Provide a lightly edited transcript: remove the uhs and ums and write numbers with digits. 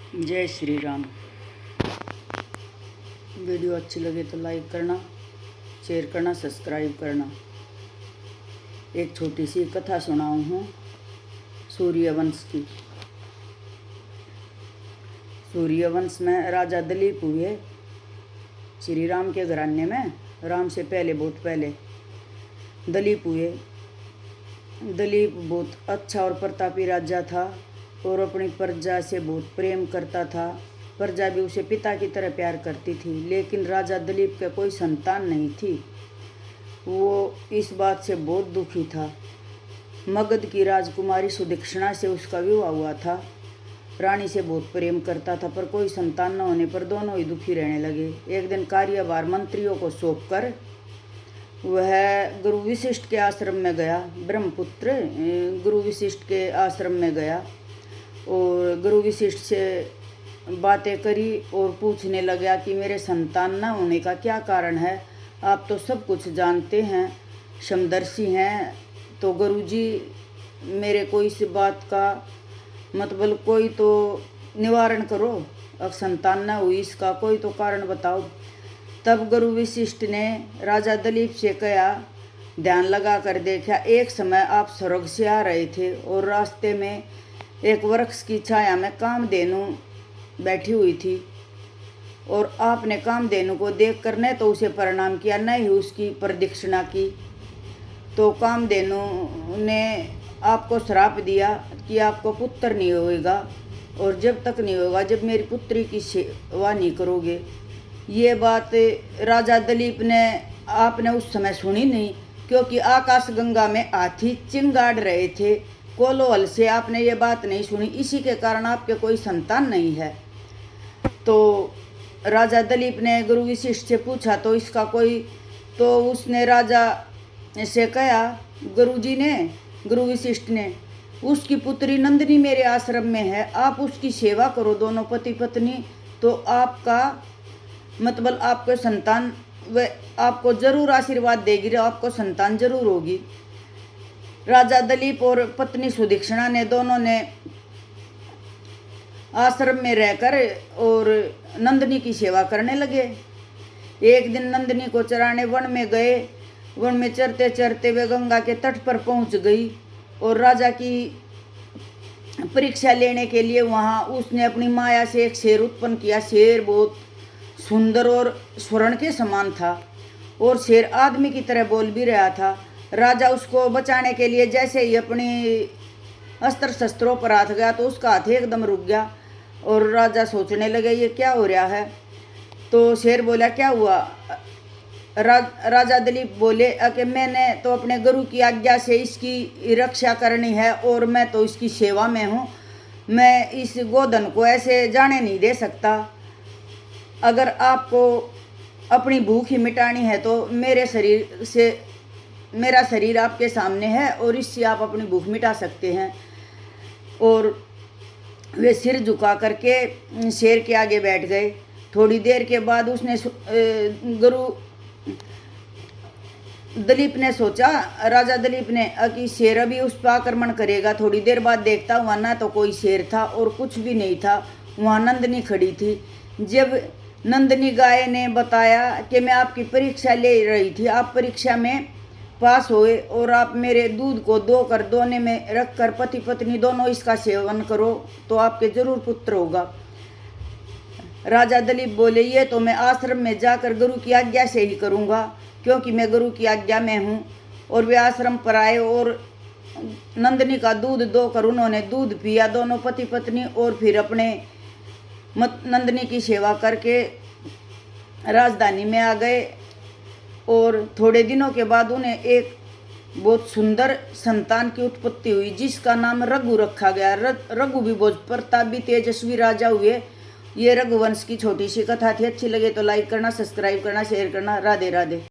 जय श्री राम। वीडियो अच्छी लगे तो लाइक करना, शेयर करना, सब्सक्राइब करना। एक छोटी सी कथा सुनाऊँ हूँ सूर्यवंश की। सूर्यवंश में राजा दिलीप हुए श्री राम के घराने में। राम से पहले, बहुत पहले दिलीप हुए। दिलीप बहुत अच्छा और प्रतापी राजा था और अपनी प्रजा से बहुत प्रेम करता था। प्रजा भी उसे पिता की तरह प्यार करती थी। लेकिन राजा दिलीप के कोई संतान नहीं थी। वो इस बात से बहुत दुखी था। मगध की राजकुमारी सुदक्षिणा से उसका विवाह हुआ था। रानी से बहुत प्रेम करता था, पर कोई संतान न होने पर दोनों ही दुखी रहने लगे। एक दिन कार्यभार मंत्रियों को सौंपकर वह गुरु वशिष्ठ के आश्रम में गया। ब्रह्मपुत्र गुरु वशिष्ठ के आश्रम में गया और गुरु वशिष्ठ से बातें करी और पूछने लगा कि मेरे संतान न होने का क्या कारण है। आप तो सब कुछ जानते हैं, समदर्शी हैं, तो गुरुजी मेरे को इस बात का मतलब कोई तो निवारण करो। अब संतान न हुई, इसका कोई तो कारण बताओ। तब गुरु वशिष्ठ ने राजा दिलीप से कहा, ध्यान लगा कर देखा, एक समय आप स्वर्ग से आ रहे थे और रास्ते में एक वृक्ष की छाया में कामधेनु बैठी हुई थी और आपने कामधेनु को देखकर न तो उसे प्रणाम किया, न ही उसकी प्रदक्षिणा की। तो कामधेनु ने आपको श्राप दिया कि आपको पुत्र नहीं होगा और जब तक नहीं होगा जब मेरी पुत्री की सेवा नहीं करोगे। ये बात राजा दिलीप ने आपने उस समय सुनी नहीं, क्योंकि आकाश गंगा में हाथी चिंगाड़ रहे थे। कोलाहल से आपने ये बात नहीं सुनी, इसी के कारण आपके कोई संतान नहीं है। तो राजा दिलीप ने गुरु वशिष्ठ से पूछा तो इसका कोई, तो उसने राजा से कहा, गुरुजी ने, गुरु वशिष्ठ ने, उसकी पुत्री नंदिनी मेरे आश्रम में है, आप उसकी सेवा करो, दोनों पति पत्नी, तो आपका मतलब आपको संतान व आपको जरूर आशीर्वाद देगी, आपको संतान जरूर होगी। राजा दिलीप और पत्नी सुदक्षिणा ने दोनों ने आश्रम में रहकर और नंदिनी की सेवा करने लगे। एक दिन नंदिनी को चराने वन में गए। वन में चरते चरते वे गंगा के तट पर पहुंच गई और राजा की परीक्षा लेने के लिए वहां उसने अपनी माया से एक शेर उत्पन्न किया। शेर बहुत सुंदर और स्वर्ण के समान था और शेर आदमी की तरह बोल भी रहा था। राजा उसको बचाने के लिए जैसे ही अपनी अस्त्र शस्त्रों पर हाथ गया तो उसका हाथ एकदम रुक गया और राजा सोचने लगे ये क्या हो रहा है। तो शेर बोला, क्या हुआ? राजा दिलीप बोले कि मैंने तो अपने गुरु की आज्ञा से इसकी रक्षा करनी है और मैं तो इसकी सेवा में हूँ। मैं इस गोधन को ऐसे जाने नहीं दे सकता। अगर आपको अपनी भूख ही मिटानी है तो मेरा शरीर आपके सामने है और इससे आप अपनी भूख मिटा सकते हैं। और वे सिर झुका करके शेर के आगे बैठ गए। थोड़ी देर के बाद उसने गुरु दिलीप ने सोचा, राजा दिलीप ने, कि शेर अभी उस पर आक्रमण करेगा। थोड़ी देर बाद देखता हुआ ना तो कोई शेर था और कुछ भी नहीं था, वहाँ नंदिनी खड़ी थी। जब नंदिनी गाय ने बताया कि मैं आपकी परीक्षा ले रही थी, आप परीक्षा में पास हुए और आप मेरे दूध को धोकर दोने में रखकर पति पत्नी दोनों इसका सेवन करो तो आपके जरूर पुत्र होगा। राजा दिलीप बोले, ये तो मैं आश्रम में जाकर गुरु की आज्ञा से ही करूँगा, क्योंकि मैं गुरु की आज्ञा में हूँ। और वे आश्रम पर आए और नंदिनी का दूध धोकर उन्होंने दूध पिया, दोनों पति पत्नी, और फिर अपने नंदिनी की सेवा करके राजधानी में आ गए। और थोड़े दिनों के बाद उन्हें एक बहुत सुंदर संतान की उत्पत्ति हुई जिसका नाम रघु रखा गया। रघु भी बहुत प्रतापी तेजस्वी राजा हुए। ये रघुवंश की छोटी सी कथा थी। अच्छी लगे तो लाइक करना, सब्सक्राइब करना, शेयर करना। राधे राधे।